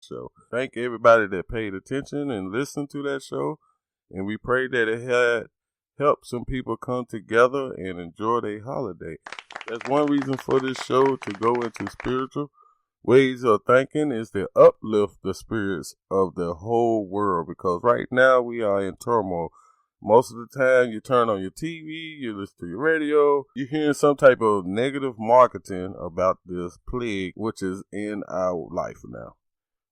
show. Thank everybody that paid attention and listened to that show. And we pray that it had helped some people come together and enjoy their holiday. That's one reason for this show to go into spiritual ways of thinking is to uplift the spirits of the whole world, because right now we are in turmoil. Most of the time you turn on your TV, you listen to your radio, you're hearing some type of negative marketing about this plague which is in our life now.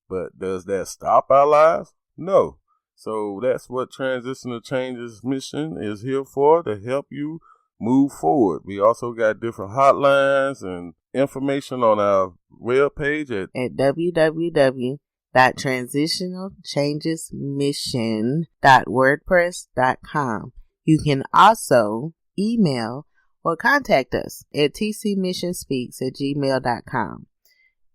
But does that stop our lives? No. So that's what Transitional Changes mission is here for, to help you move forward. We also got different hotlines and information on our webpage at www.transitionalchangesmission.wordpress.com. You can also email or contact us at tcmissionspeaks@gmail.com.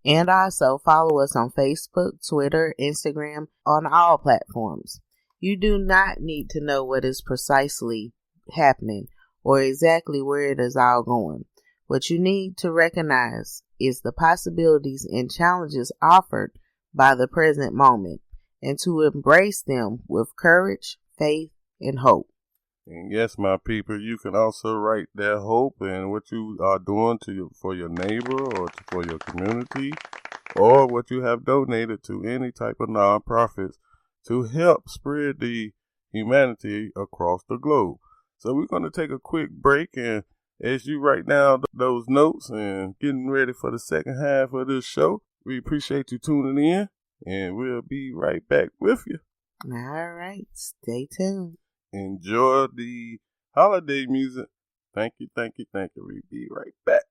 And also follow us on Facebook, Twitter, Instagram, on all platforms. You do not need to know what is precisely happening or exactly where it is all going. What you need to recognize is the possibilities and challenges offered by the present moment, and to embrace them with courage, faith, and hope. And yes, my people, you can also write that hope and what you are doing for your neighbor or for your community, or what you have donated to any type of nonprofits to help spread the humanity across the globe. So we're going to take a quick break, and as you write down those notes and getting ready for the second half of this show, we appreciate you tuning in, and we'll be right back with you. All right, stay tuned. Enjoy the holiday music. Thank you. We'll be right back.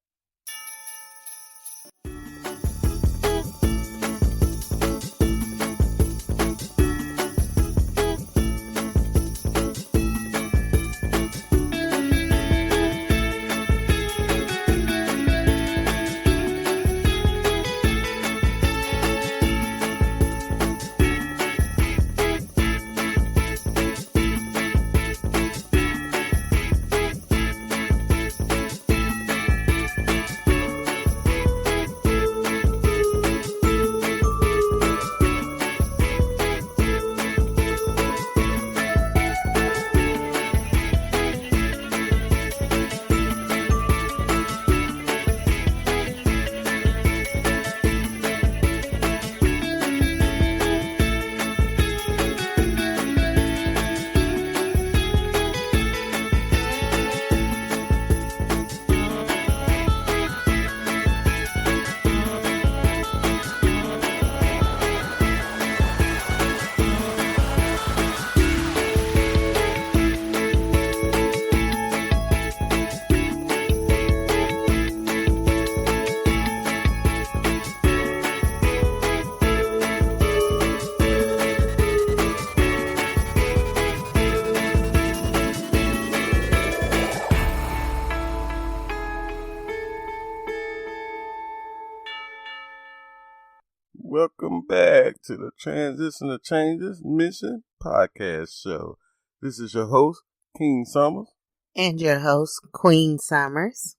Welcome back to the Transitional Changes Mission podcast show. This is your host, King Summers. And your host, Queen Summers.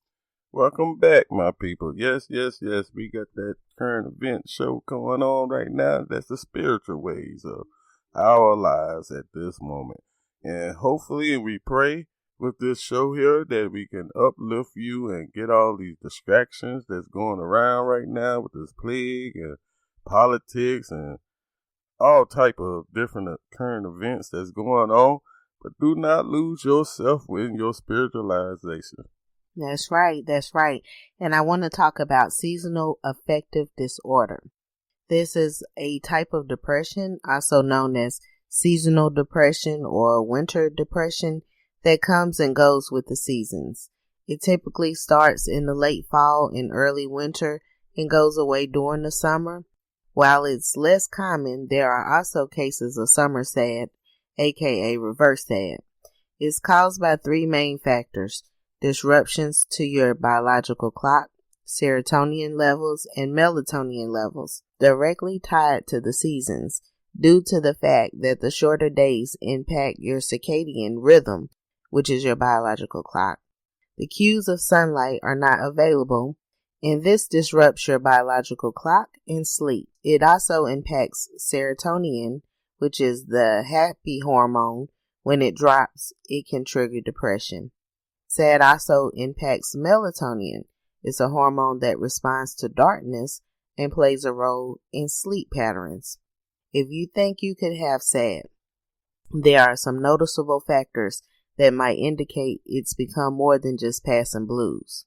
Welcome back, my people. Yes. We got that current event show going on right now. That's the spiritual ways of our lives at this moment. And hopefully, we pray with this show here that we can uplift you and get all these distractions that's going around right now with this plague and politics and all type of different current events that's going on, but do not lose yourself in your spiritualization. That's right. And I want to talk about seasonal affective disorder. This is a type of depression, also known as seasonal depression or winter depression, that comes and goes with the seasons. It typically starts in the late fall and early winter and goes away during the summer. While it's less common, there are also cases of summer sad, aka reverse sad. It's caused by three main factors: disruptions to your biological clock, serotonin levels, and melatonin levels, directly tied to the seasons, due to the fact that the shorter days impact your circadian rhythm, which is your biological clock. The cues of sunlight are not available, And this disrupts your biological clock and sleep. It also impacts serotonin, which is the happy hormone. When it drops, it can trigger depression. SAD also impacts melatonin. It's a hormone that responds to darkness and plays a role in sleep patterns. If you think you could have SAD, there are some noticeable factors that might indicate it's become more than just passing blues.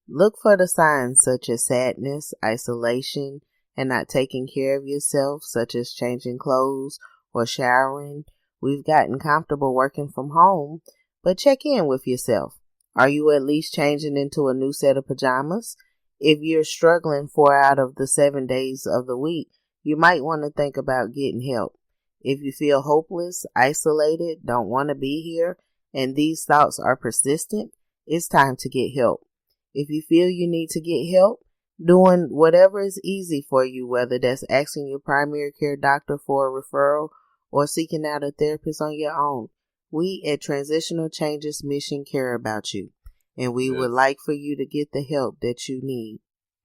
Look for the signs such as sadness, isolation, and not taking care of yourself, such as changing clothes or showering. We've gotten comfortable working from home, but check in with yourself. Are you at least changing into a new set of pajamas? If you're struggling 4 out of the 7 days of the week, you might want to think about getting help. If you feel hopeless, isolated, don't want to be here, and these thoughts are persistent, it's time to get help. If you feel you need to get help, doing whatever is easy for you, whether that's asking your primary care doctor for a referral or seeking out a therapist on your own, we at Transitional Changes Mission care about you, and we would like for you to get the help that you need.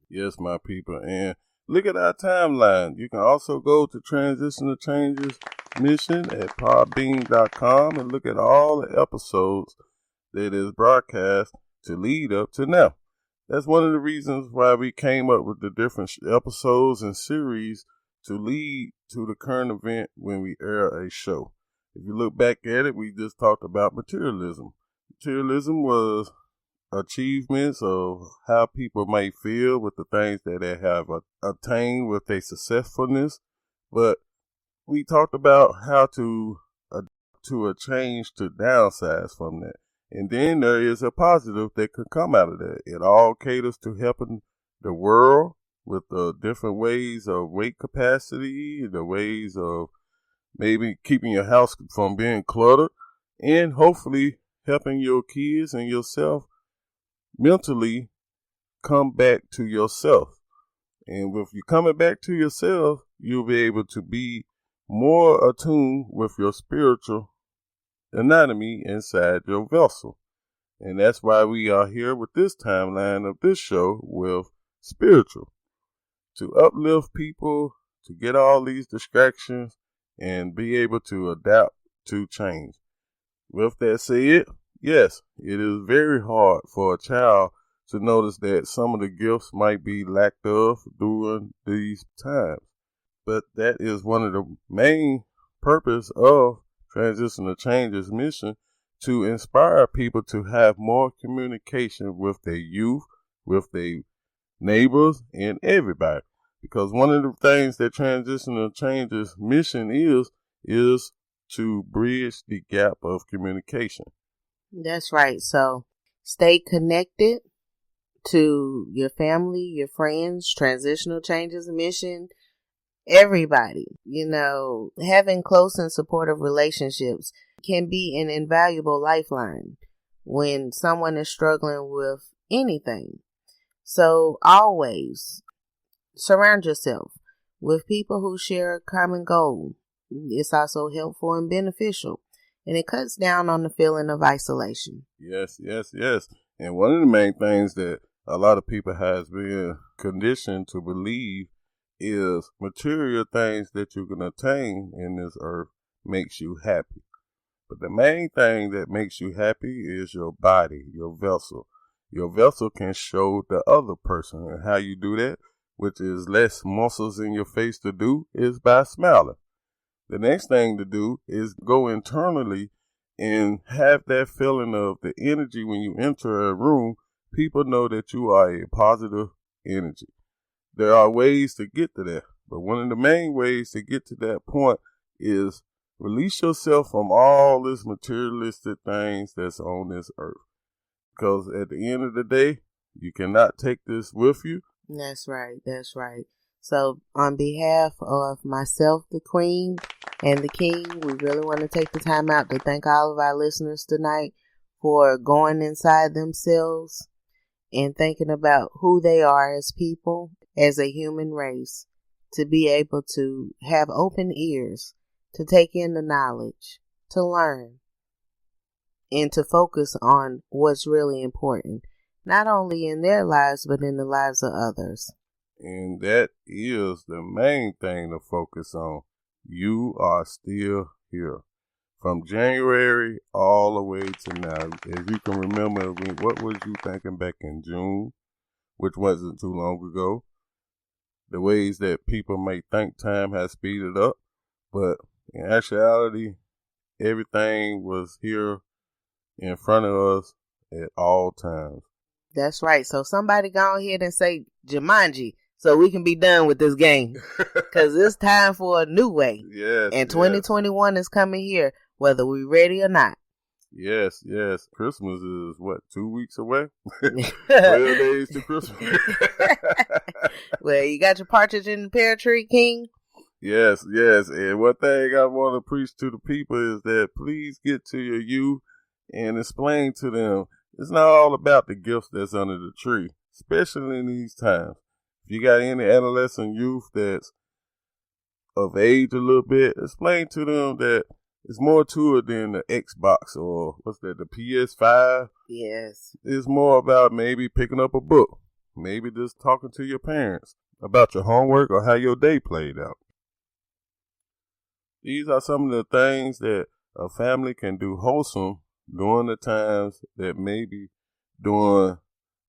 Yes, my people. And look at our timeline. You can also go to Transitional Changes Mission at podbean.com and look at all the episodes that is broadcast to lead up to now. That's one of the reasons why we came up with the different episodes and series to lead to the current event when we air a show. If you look back at it, we just talked about materialism. Materialism was achievements of how people might feel with the things that they have attained with their successfulness. But we talked about how to a change to downsize from that. And then there is a positive that could come out of that. It all caters to helping the world with the different ways of weight capacity, the ways of maybe keeping your house from being cluttered, and hopefully helping your kids and yourself mentally come back to yourself. And if you're coming back to yourself, you'll be able to be more attuned with your spiritual anatomy inside your vessel. And that's why we are here with this timeline of this show with spiritual, to uplift people, to get all these distractions and be able to adapt to change. With that said, yes, it is very hard for a child to notice that some of the gifts might be lacked of during these times. But that is one of the main purpose of Transitional Changes Mission, to inspire people to have more communication with their youth, with their neighbors, and everybody. Because one of the things that Transitional Changes Mission is to bridge the gap of communication. That's right. So stay connected to your family, your friends, Transitional Changes Mission, everybody. Having close and supportive relationships can be an invaluable lifeline when someone is struggling with anything. So always surround yourself with people who share a common goal. It's also helpful and beneficial, and it cuts down on the feeling of isolation. Yes. And one of the main things that a lot of people has been conditioned to believe is material things that you can attain in this earth makes you happy. But the main thing that makes you happy is your body, your vessel. Your vessel can show the other person. And how you do that, which is less muscles in your face to do, is by smiling. The next thing to do is go internally and have that feeling of the energy when you enter a room. People know that you are a positive energy. There are ways to get to that, but one of the main ways to get to that point is release yourself from all this materialistic things that's on this earth. Because at the end of the day, you cannot take this with you. That's right. So on behalf of myself, the Queen, and the King, we really want to take the time out to thank all of our listeners tonight for going inside themselves and thinking about who they are as people, as a human race, to be able to have open ears, to take in the knowledge, to learn, and to focus on what's really important. not only in their lives, but in the lives of others. And that is the main thing to focus on. You are still here. From January all the way to now. As you can remember, what was you thinking back in June, which wasn't too long ago? The ways that people may think time has speeded up, but in actuality, everything was here in front of us at all times. That's right. So somebody go ahead and say Jumanji so we can be done with this game. Because it's time for a new way. Yes. And 2021 is coming here, whether we're ready or not. Yes. Christmas is, 2 weeks away? 12 days to Christmas. Well, you got your partridge in the pear tree, King? Yes. And one thing I want to preach to the people is that please get to your youth and explain to them it's not all about the gifts that's under the tree, especially in these times. If you got any adolescent youth that's of age a little bit, explain to them that it's more to it than the Xbox or the PS5. Yes. It's more about maybe picking up a book, maybe just talking to your parents about your homework or how your day played out. These are some of the things that a family can do wholesome during the times that maybe during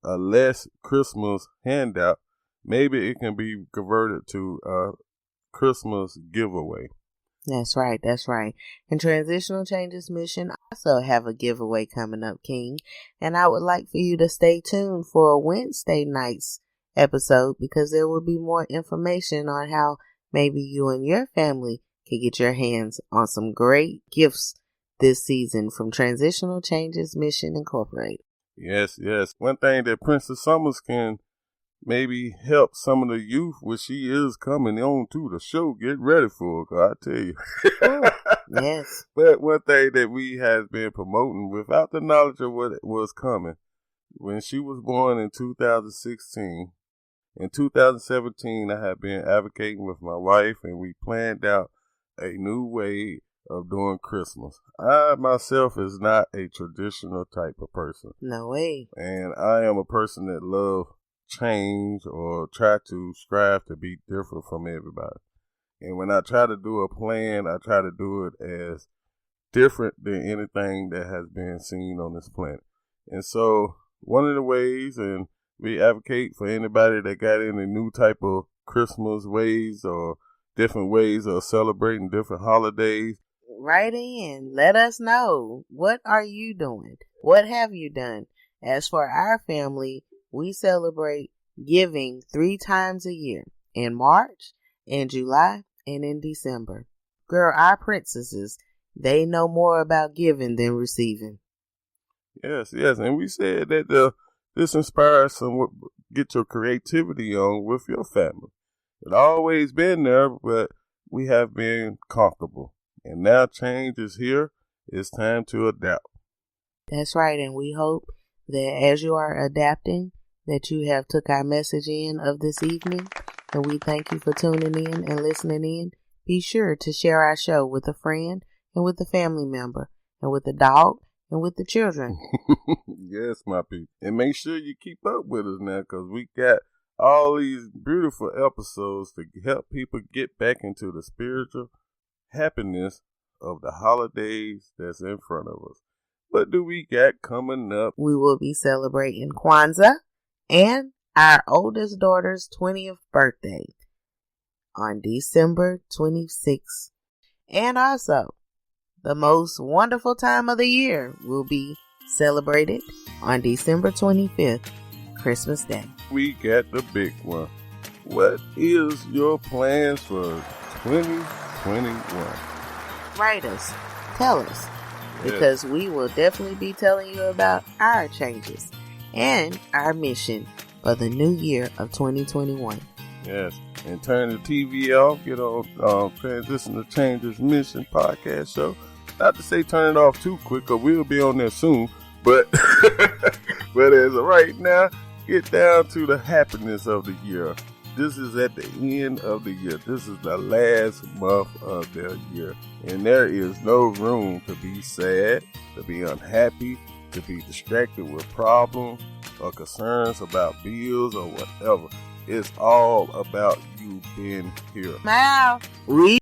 a less Christmas handout, maybe it can be converted to a Christmas giveaway. That's right. And Transitional Changes Mission also have a giveaway coming up, King. And I would like for you to stay tuned for a Wednesday night's episode because there will be more information on how maybe you and your family can get your hands on some great gifts this season from Transitional Changes Mission Incorporated. Yes. One thing that Princess Summers can maybe help some of the youth when she is coming on to the show. Get ready for it, 'cause I tell you. Yes. But one thing that we have been promoting without the knowledge of what was coming, when she was born in 2016, in 2017, I have been advocating with my wife and we planned out a new way of doing Christmas. I myself is not a traditional type of person. No way. And I am a person that loves change or try to strive to be different from everybody. And when I try to do a plan, I try to do it as different than anything that has been seen on this planet. And so one of the ways, and we advocate for anybody that got any new type of Christmas ways or different ways of celebrating different holidays. Write in. Let us know. What are you doing? What have you done? As for our family, we celebrate giving 3 times a year, in March, in July, and in December. Girl, our princesses, they know more about giving than receiving. Yes. And we said that this inspires some, get your creativity on with your family. It's always been there, but we have been comfortable. And now change is here. It's time to adapt. That's right, and we hope that as you are adapting, that you have took our message in of this evening, and we thank you for tuning in and listening in. Be sure to share our show with a friend and with a family member and with the dog and with the children. Yes, my people. And make sure you keep up with us now because we got all these beautiful episodes to help people get back into the spiritual happiness of the holidays that's in front of us. What do we got coming up? We will be celebrating Kwanzaa and our oldest daughter's 20th birthday on December 26th. And also, the most wonderful time of the year will be celebrated on December 25th, Christmas Day. We got the big one. What is your plans for 2021? Write us. Tell us. Because we will definitely be telling you about our changes and our mission for the new year of 2021. Yes. And turn the TV off. Get on Transitional Changes Mission podcast show. Not to say turn it off too quick, because we'll be on there soon. But, but as of right now, get down to the happiness of the year. This is at the end of the year. This is the last month of the year. And there is no room to be sad, to be unhappy, to be distracted with problems or concerns about bills or whatever. It's all about you being here. Now, we